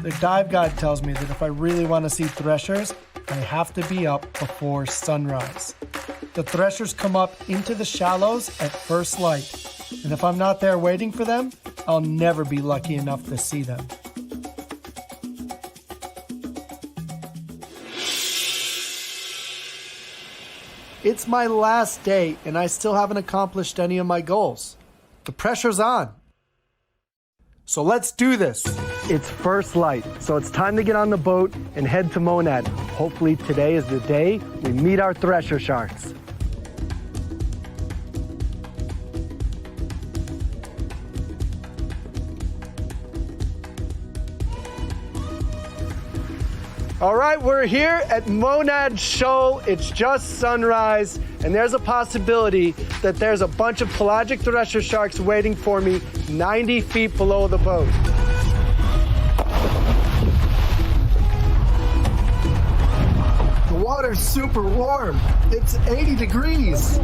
The dive guide tells me that if I really want to see threshers, I have to be up before sunrise. The threshers come up into the shallows at first light, and if I'm not there waiting for them, I'll never be lucky enough to see them. It's my last day, and I still haven't accomplished any of my goals. The pressure's on. So let's do this. It's first light, so it's time to get on the boat and head to Monad. Hopefully today is the day we meet our thresher sharks. All right, we're here at Monad Shoal. It's just sunrise, and there's a possibility that there's a bunch of pelagic thresher sharks waiting for me 90 feet below the boat. The water's super warm. It's 80 degrees.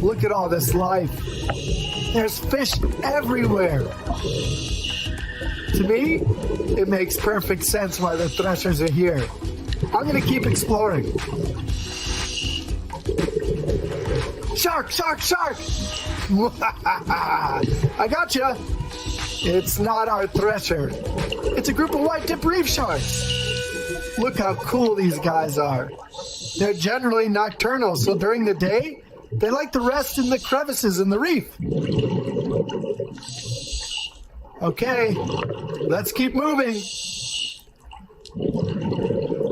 Look at all this life. There's fish everywhere. To me, it makes perfect sense why the threshers are here. I'm gonna keep exploring. Shark, shark, shark! I gotcha! It's not our thresher. It's a group of white tip reef sharks. Look how cool these guys are. They're generally nocturnal, so during the day, they like to rest in the crevices in the reef. Okay, let's keep moving.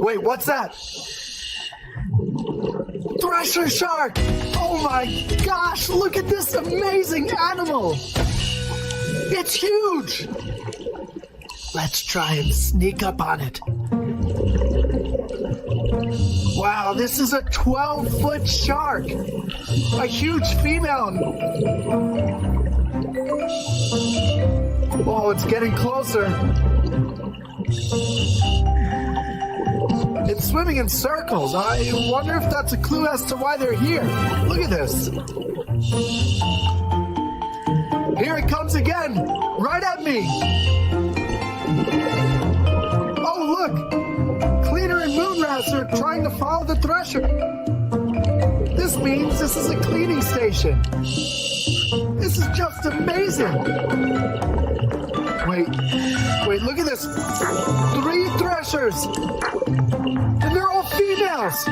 Wait, what's that? Thresher shark! Oh my gosh, look at this amazing animal! It's huge! Let's try and sneak up on it. Wow, this is a 12-foot shark! A huge female! Oh, it's getting closer. It's swimming in circles. I wonder if that's a clue as to why they're here. Look at this. Here it comes again, right at me. Oh, look. Cleaner and Moonras are trying to follow the thresher. This means this is a cleaning station. This is just amazing. Wait, look at this. 3 threshers. And they're all females.